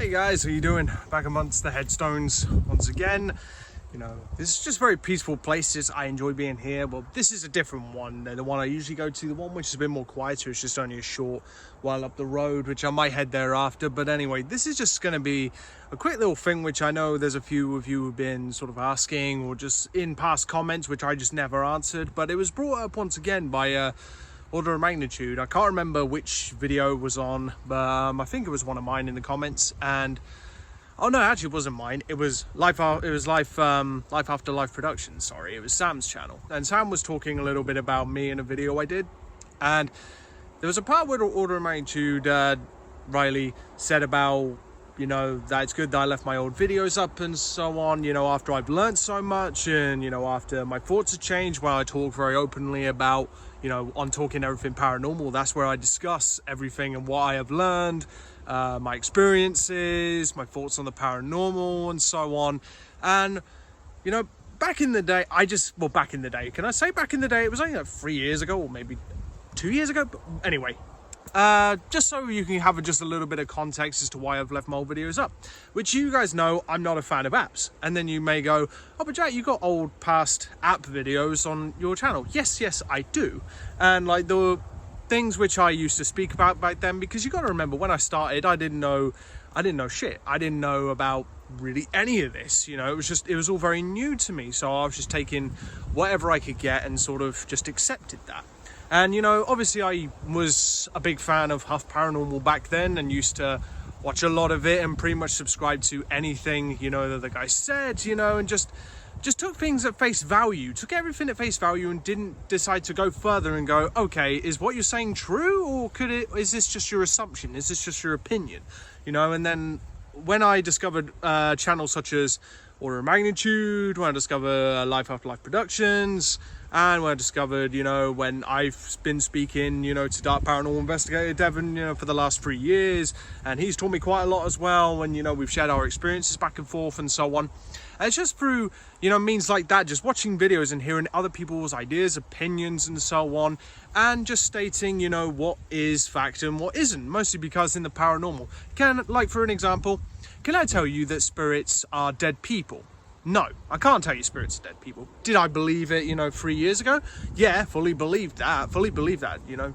Hey guys, how you doing? Back amongst the headstones once again. You know, this is just very peaceful places. I enjoy being here. Well, this is a different one than the one I usually go to. The one which is a bit more quieter. It's just only a short while up the road, which I might head there after. But anyway, this is just going to be a quick little thing, which I know there's a few of you who've been sort of asking or just in past comments, which I just never answered. But it was brought up once again by order of magnitude. I can't remember which video it was on, but I think it was one of mine in the comments. And oh no, actually it wasn't mine. It was Life After Life Productions. Sorry, it was Sam's channel. And Sam was talking a little bit about me in a video I did. And there was a part where order of magnitude Riley said about, you know, that it's good that I left my old videos up and so on, you know, after I've learned so much and, you know, after my thoughts have changed, where I talk very openly about, you know, on Talking Everything Paranormal. That's where I discuss everything and what I have learned, my experiences, my thoughts on the paranormal and so on. And, you know, back in the day, back in the day, can I say back in the day? It was only like 3 years ago or maybe 2 years ago. But anyway, just so you can have just a little bit of context as to why I've left my old videos up, which you guys know I'm not a fan of apps. And then you may go, oh, but Jack, you got old past app videos on your channel. Yes, I do. And like the things which I used to speak about back then, because you got to remember when I started, I didn't know shit. I didn't know about really any of this, you know. It was all very new to me, so I was just taking whatever I could get and sort of just accepted that. And, you know, obviously I was a big fan of Huff Paranormal back then and used to watch a lot of it and pretty much subscribe to anything, you know, that the guy said, you know, and just took things at face value, took everything at face value and didn't decide to go further and go, okay, is what you're saying true, or is this just your assumption? Is this just your opinion? You know, and then when I discovered channels such as Order of Magnitude, when I discovered Life After Life Productions, and when I discovered, you know, when I've been speaking, you know, to Dark Paranormal Investigator Devon, you know, for the last 3 years, and he's taught me quite a lot as well, and, you know, we've shared our experiences back and forth and so on. And it's just through, you know, means like that, just watching videos and hearing other people's ideas, opinions and so on, and just stating, you know, what is fact and what isn't, mostly because in the paranormal, like for an example, can I tell you that spirits are dead people? No, I can't tell you spirits are dead people. Did I believe it, you know, 3 years ago? Yeah, fully believed that, you know.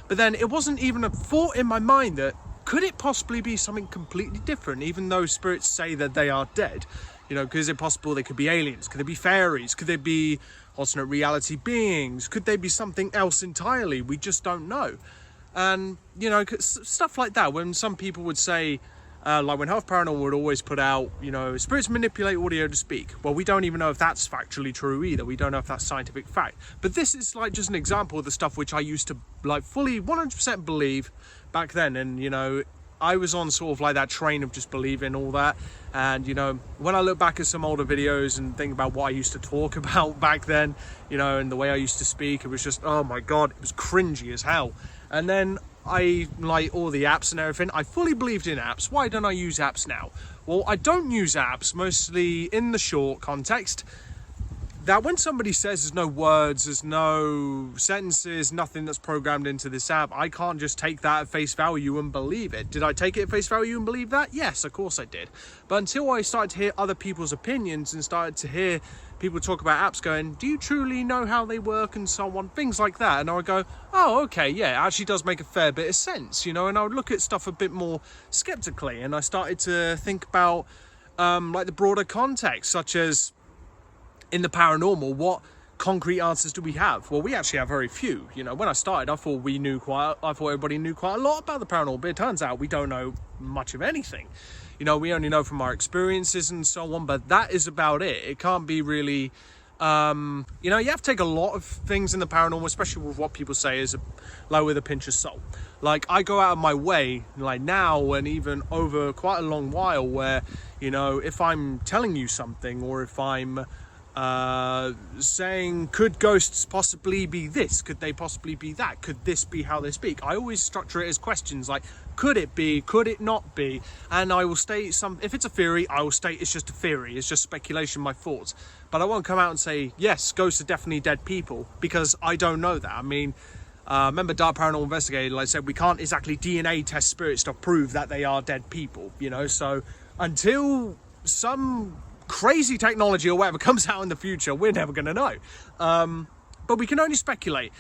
But then it wasn't even a thought in my mind that could it possibly be something completely different, even though spirits say that they are dead? You know, because it's possible they could be aliens, could they be fairies, could they be alternate reality beings, could they be something else entirely? We just don't know. And, you know, stuff like that, when some people would say, like when Health Paranormal would always put out, you know, spirits manipulate audio to speak. Well, we don't even know if that's factually true either. We don't know if that's scientific fact. But this is like just an example of the stuff which I used to like fully 100% believe back then. And, you know, I was on sort of like that train of just believing all that. And, you know, when I look back at some older videos and think about what I used to talk about back then, you know, and the way I used to speak, it was just, oh my God, it was cringy as hell. And then I like all the apps and everything. I fully believed in apps. Why don't I use apps now? Well, I don't use apps mostly in the short context that when somebody says there's no words, there's no sentences, nothing that's programmed into this app, I can't just take that at face value and believe it. Did I take it at face value and believe that? Yes, of course I did. But until I started to hear other people's opinions and started to hear people talk about apps going, do you truly know how they work and so on, things like that, and I would go, oh, okay, yeah, it actually does make a fair bit of sense, you know, and I would look at stuff a bit more skeptically, and I started to think about like the broader context, such as in the paranormal, what concrete answers do we have? Well, we actually have very few. You know, when I started, I thought everybody knew quite a lot about the paranormal, but it turns out we don't know much of anything. You know, we only know from our experiences and so on, but that is about it. It can't be really, you know, you have to take a lot of things in the paranormal, especially with what people say is like with a pinch of salt. Like I go out of my way, like now and even over quite a long while, where, you know, if I'm telling you something or if I'm saying, could ghosts possibly be this? Could they possibly be that? Could this be how they speak? I always structure it as questions like, could it be? Could it not be? And I will state if it's a theory, I will state it's just a theory. It's just speculation, my thoughts. But I won't come out and say, yes, ghosts are definitely dead people, because I don't know that. I mean, Remember Dark Paranormal Investigator, like I said, we can't exactly DNA test spirits to prove that they are dead people, you know, so until some crazy technology or whatever comes out in the future, we're never going to know. But we can only speculate.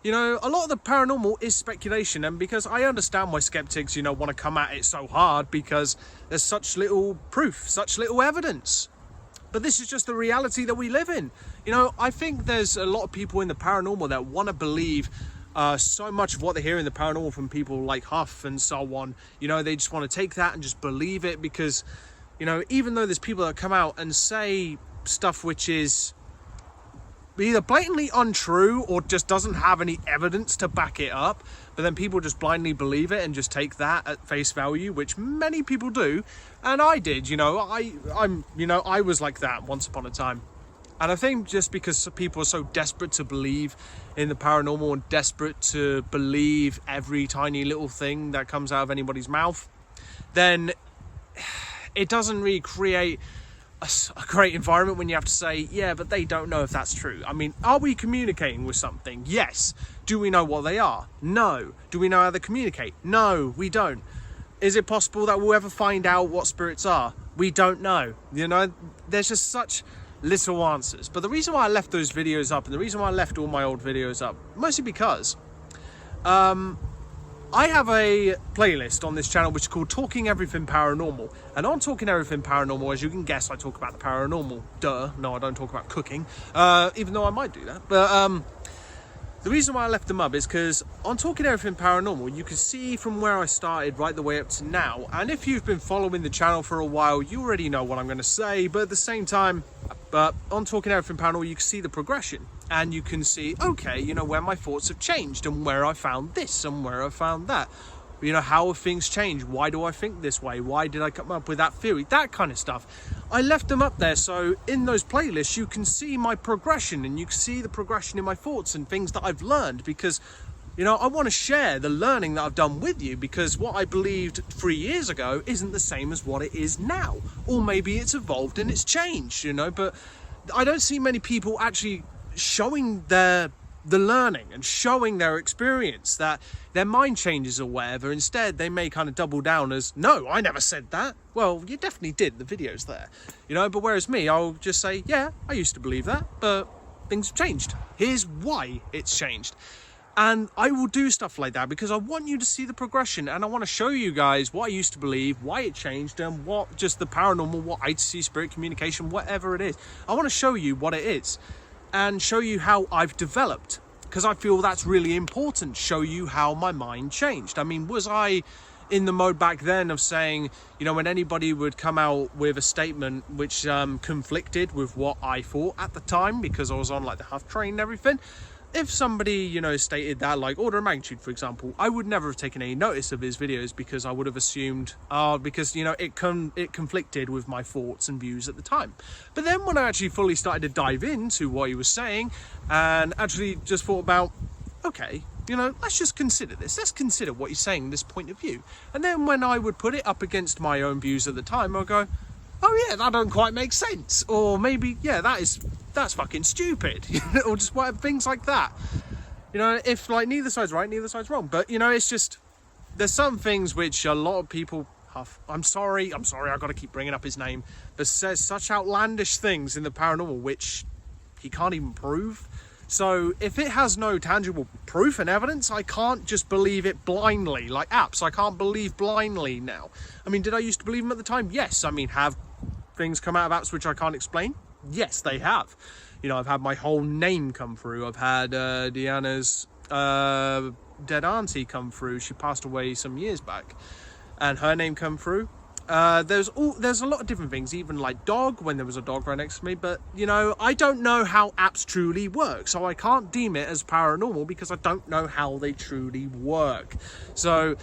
You know, a lot of the paranormal is speculation, and because I understand why skeptics, you know, want to come at it so hard, because there's such little proof, such little evidence. But this is just the reality that we live in. You know, I think there's a lot of people in the paranormal that want to believe so much of what they hear in the paranormal from people like Huff and so on. You know, they just want to take that and just believe it because, you know, even though there's people that come out and say stuff which is either blatantly untrue or just doesn't have any evidence to back it up, but then people just blindly believe it and just take that at face value, which many people do, and I did. You know, I was like that once upon a time. And I think just because people are so desperate to believe in the paranormal and desperate to believe every tiny little thing that comes out of anybody's mouth, then it doesn't really create a great environment when you have to say, yeah, but they don't know if that's true. I mean, are we communicating with something? Yes. Do we know what they are? No. Do we know how they communicate? No, we don't. Is it possible that we'll ever find out what spirits are? We don't know. You know, there's just such little answers. But the reason why I left those videos up, and the reason why I left all my old videos up, mostly because I have a playlist on this channel which is called Talking Everything Paranormal, and on Talking Everything Paranormal, as you can guess, I talk about the paranormal. Duh. No, I don't talk about cooking, even though I might do that. But the reason why I left them up is because on Talking Everything Paranormal, you can see from where I started right the way up to now, and if you've been following the channel for a while, you already know what I'm going to say, but at the same time, on Talking Everything Paranormal, you can see the progression, and you can see, okay, you know, where my thoughts have changed, and where I found this, and where I found that. You know, how have things changed? Why do I think this way? Why did I come up with that theory? That kind of stuff. I left them up there so in those playlists you can see my progression, and you can see the progression in my thoughts and things that I've learned, because, you know, I want to share the learning that I've done with you, because what I believed 3 years ago isn't the same as what it is now. Or maybe it's evolved and it's changed, you know, but I don't see many people actually showing the learning and showing their experience, that their mind changes or whatever. Instead, they may kind of double down as, no, I never said that. Well, you definitely did, the video's there, you know, but whereas me, I'll just say, yeah, I used to believe that, but things have changed. Here's why it's changed. And I will do stuff like that because I want you to see the progression, and I want to show you guys what I used to believe, why it changed, and what just the paranormal, what ITC, spirit communication, whatever it is. I want to show you what it is and show you how I've developed, because I feel that's really important. Show you how my mind changed. I mean, was I in the mode back then of saying, you know, when anybody would come out with a statement which conflicted with what I thought at the time, because I was on like the Huff train and everything, if somebody, you know, stated that, like order of magnitude, for example, I would never have taken any notice of his videos, because I would have assumed, because, you know, it conflicted with my thoughts and views at the time. But then when I actually fully started to dive into what he was saying and actually just thought about, okay, you know, let's just consider this. Let's consider what he's saying, this point of view. And then when I would put it up against my own views at the time, I'll go, oh yeah, that don't quite make sense. Or maybe, yeah, that's fucking stupid. Or just whatever, things like that. You know, if like neither side's right, neither side's wrong. But, you know, it's just, there's some things which a lot of people, I'm sorry, I've got to keep bringing up his name, but says such outlandish things in the paranormal which he can't even prove. So if it has no tangible proof and evidence, I can't just believe it blindly, like apps. I can't believe blindly now. I mean, did I used to believe them at the time? Yes. I mean, have things come out of apps which I can't explain? Yes, they have. You know, I've had my whole name come through. I've had Deanna's dead auntie come through. She passed away some years back, and her name come through. There's a lot of different things, even like dog, when there was a dog right next to me. But, you know, I don't know how apps truly work, so I can't deem it as paranormal because I don't know how they truly work. So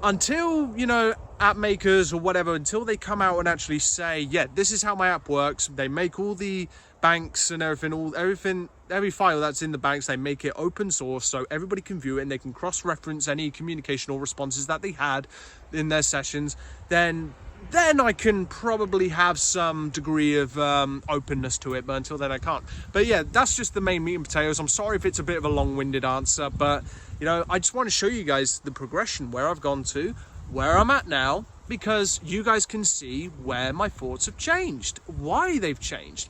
until, you know, app makers or whatever, until they come out and actually say, yeah, this is how my app works, they make all the banks and everything, every file that's in the banks, they make it open source so everybody can view it and they can cross-reference any communication or responses that they had in their sessions, then then I can probably have some degree of openness to it, but until then I can't. But yeah, that's just the main meat and potatoes. I'm sorry if it's a bit of a long-winded answer, but you know, I just want to show you guys the progression, where I've gone to, where I'm at now, because you guys can see where my thoughts have changed, why they've changed.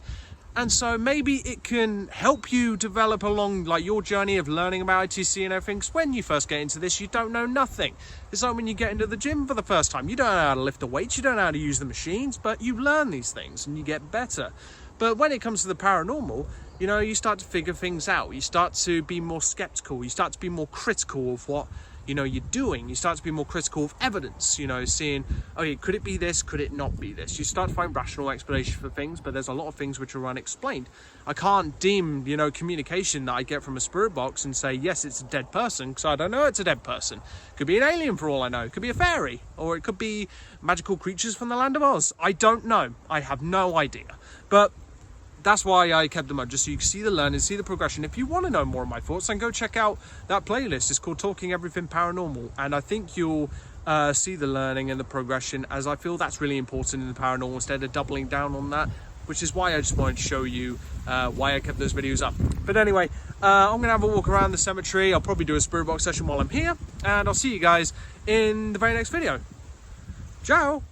And so maybe it can help you develop along like your journey of learning about ITC and everything. Because when you first get into this, you don't know nothing. It's like when you get into the gym for the first time. You don't know how to lift the weights, you don't know how to use the machines, but you learn these things and you get better. But when it comes to the paranormal, you know, you start to figure things out. You start to be more skeptical. You start to be more critical of what, you know, you're doing. You start to be more critical of evidence, you know, seeing, okay, could it be this, could it not be this? You start to find rational explanation for things, but there's a lot of things which are unexplained. I can't deem, you know, communication that I get from a spirit box and say, yes, it's a dead person, because I don't know it's a dead person. It could be an alien for all I know. It could be a fairy, or it could be magical creatures from the land of Oz. I don't know. I have no idea. But that's why I kept them up, just so you can see the learning, see the progression. If you want to know more of my thoughts, then go check out that playlist. It's called Talking Everything Paranormal, and I think you'll see the learning and the progression, as I feel that's really important in the paranormal, instead of doubling down on that, which is why I just wanted to show you why I kept those videos up. But anyway, I'm gonna have a walk around the cemetery. I'll probably do a spirit box session while I'm here, and I'll see you guys in the very next video. Ciao.